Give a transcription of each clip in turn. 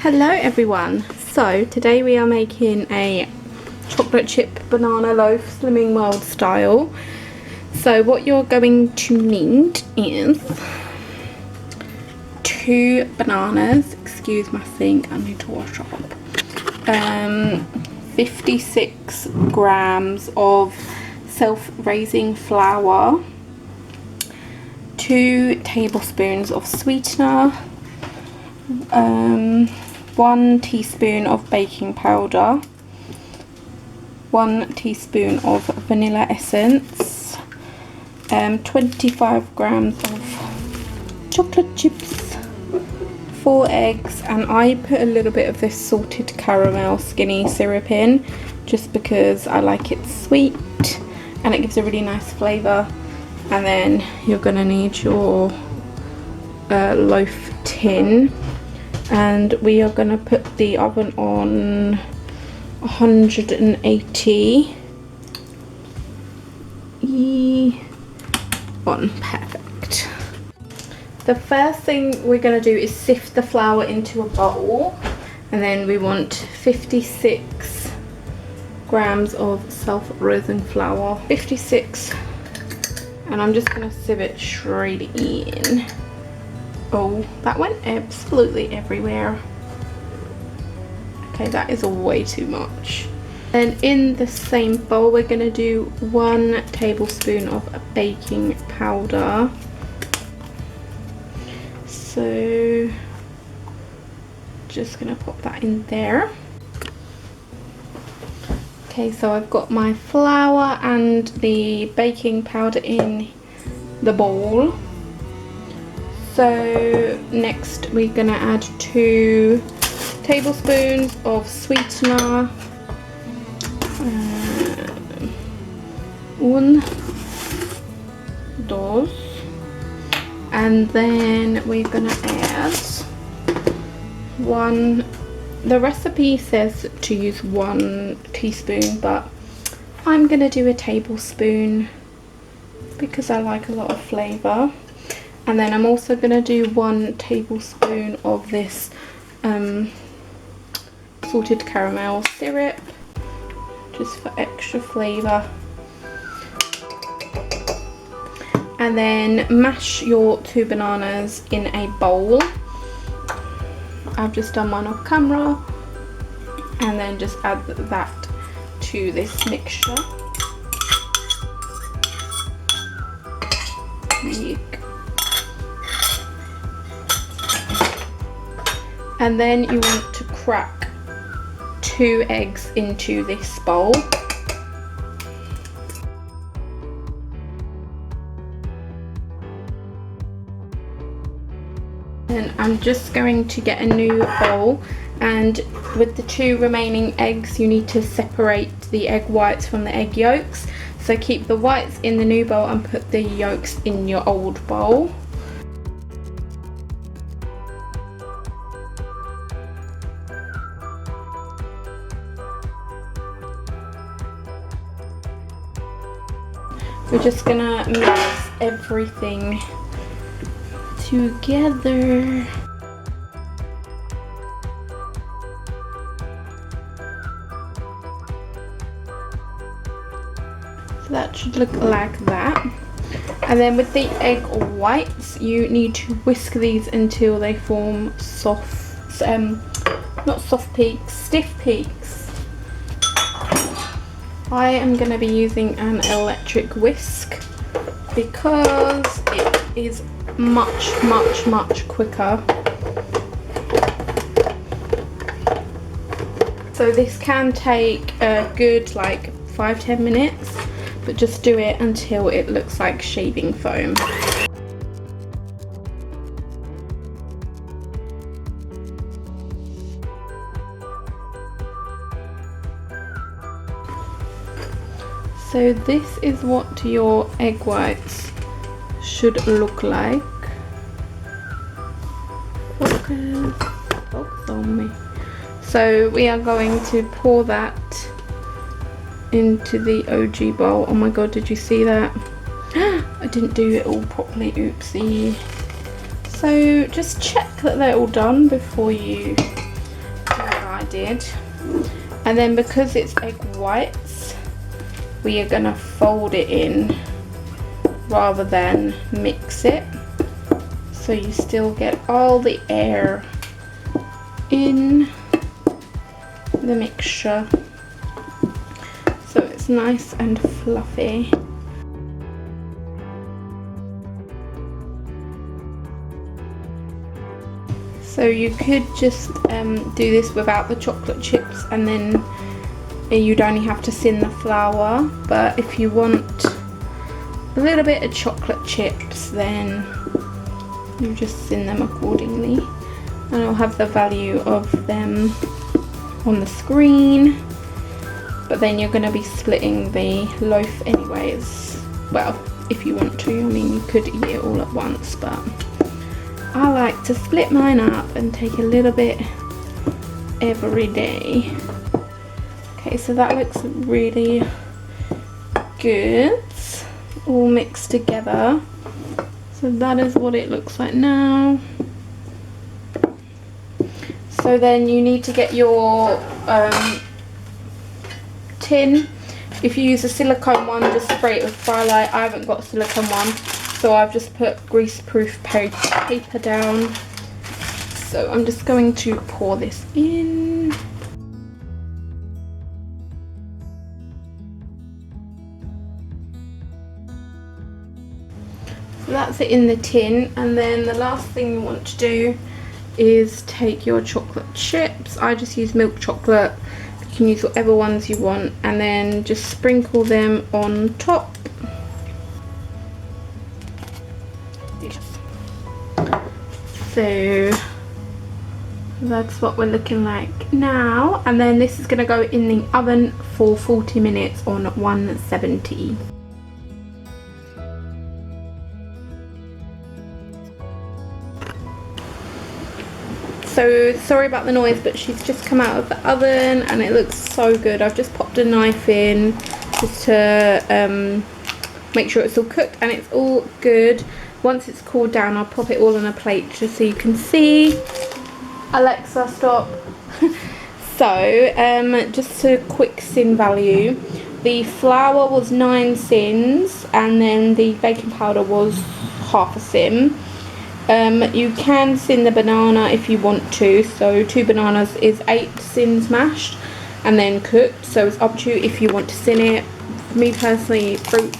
Hello everyone, so today we are making a chocolate chip banana loaf slimming world style. So what you're going to need is 2 bananas, excuse my sink, I need to wash up, 56 grams of self-raising flour, 2 tablespoons of sweetener, 1 teaspoon of baking powder, 1 teaspoon of vanilla essence, 25 grams of chocolate chips, 4 eggs, and I put a little bit of this salted caramel skinny syrup in just because I like it sweet and it gives a really nice flavour. And then you're going to need your loaf tin, and we are going to put the oven on 180 perfect. The first thing we're going to do is sift the flour into a bowl, and then we want 56 grams of self-raising flour, 56, and I'm just going to sieve it straight in. Oh, that went absolutely everywhere. Okay, that is way too much. And in the same bowl, we're going to do 1 tablespoon of baking powder. So, just going to pop that in there. Okay, so I've got my flour and the baking powder in the bowl. So next we're going to add 2 tablespoons of sweetener, 1, 2, and then we're going to add 1, the recipe says to use 1 teaspoon, but I'm going to do a tablespoon because I like a lot of flavour. And then I'm also going to do 1 tablespoon of this salted caramel syrup, just for extra flavour. And then mash your 2 bananas in a bowl. I've just done one off camera. And then just add that to this mixture. There you go. And then you want to crack 2 eggs into this bowl. And I'm just going to get a new bowl, and with the 2 remaining eggs you need to separate the egg whites from the egg yolks. So keep the whites in the new bowl and put the yolks in your old bowl. We're just gonna mix everything together. So that should look like that. And then with the egg whites, you need to whisk these until they form soft, not soft peaks, stiff peaks. I am going to be using an electric whisk because it is much quicker. So this can take a good like 5-10 minutes, but just do it until it looks like shaving foam. So this is what your egg whites should look like. Focus on me. So we are going to pour that into the OG bowl. Oh my god, did you see that? I didn't do it all properly, oopsie. So just check that they're all done before you I did. And then because it's egg whites, we are gonna fold it in rather than mix it, so you still get all the air in the mixture, so it's nice and fluffy. So you could just do this without the chocolate chips, and then you'd only have to thin the flour, but if you want a little bit of chocolate chips, then you just thin them accordingly, and I'll have the value of them on the screen. But then you're going to be splitting the loaf anyways, well, if you want to. I mean, you could eat it all at once, but I like to split mine up and take a little bit every day. Okay, so that looks really good, all mixed together. So that is what it looks like now. So then you need to get your tin. If you use a silicone one, just spray it with Firelight. I haven't got a silicone one, so I've just put grease-proof paper down. So I'm just going to pour this in. So that's it in the tin, and then the last thing you want to do is take your chocolate chips. I just use milk chocolate. You can use whatever ones you want, and then just sprinkle them on top. So that's what we're looking like now, and then this is going to go in the oven for 40 minutes on 170. So sorry about the noise, but she's just come out of the oven and it looks so good. I've just popped a knife in just to make sure it's all cooked, and it's all good. Once it's cooled down, I'll pop it all on a plate just so you can see. Alexa, stop. So just a quick sin value. The flour was 9 sins, and then the baking powder was half a sin. You can sin the banana if you want to, so 2 bananas is 8 sins mashed and then cooked, so it's up to you if you want to sin it. For me personally, fruit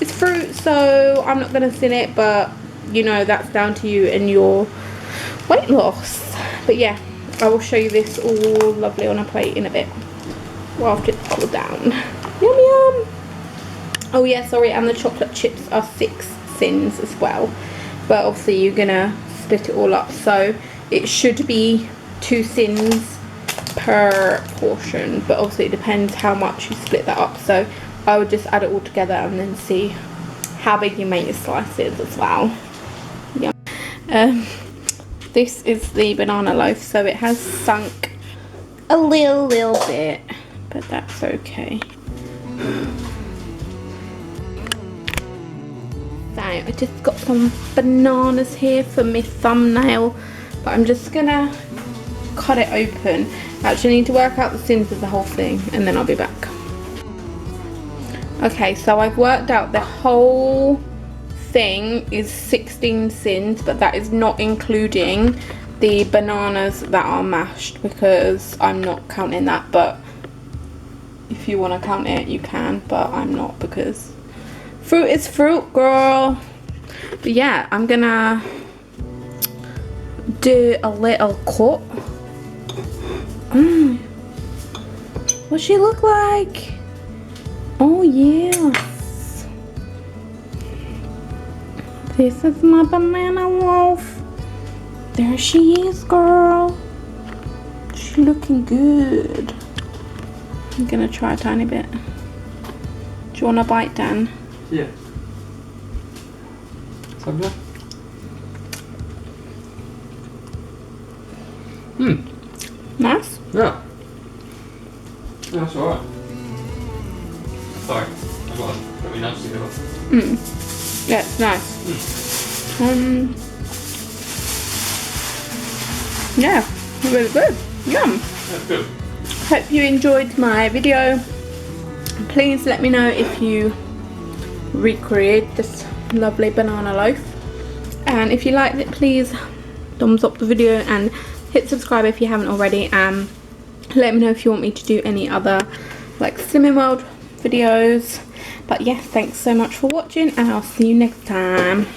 is fruit, so I'm not going to sin it, but you know, that's down to you and your weight loss. But yeah, I will show you this all lovely on a plate in a bit, well, after it's cooled down. Yum yum. Oh yeah, sorry, and the chocolate chips are 6 sins as well. But obviously you're gonna split it all up, so it should be 2 sins per portion, but obviously it depends how much you split that up. So I would just add it all together and then see how big you make your slices as well. Yeah. This is the banana loaf, so it has sunk a little bit, but that's okay. I just got some bananas here for my thumbnail, but I'm just gonna cut it open. I actually need to work out the sins of the whole thing, and then I'll be back. Okay, so I've worked out the whole thing is 16 sins, but that is not including the bananas that are mashed, because I'm not counting that. But if you want to count it, you can, but I'm not, because fruit is fruit, girl. But yeah, I'm gonna do a little cut. What's she look like? Oh yes. This is my banana loaf. There she is, girl. She looking good. I'm gonna try a tiny bit. Do you want a bite, Dan? Yeah. Something? Nice? Yeah. Yeah, that's alright. Sorry, I've got to put my notes together. Yeah, it's nice. Yeah, really good. Yum. That's good. Hope you enjoyed my video. Please let me know if you recreate this lovely banana loaf, and if you liked it, please thumbs up the video and hit subscribe if you haven't already. Let me know if you want me to do any other like Slimming World videos. But yes, thanks so much for watching, and I'll see you next time.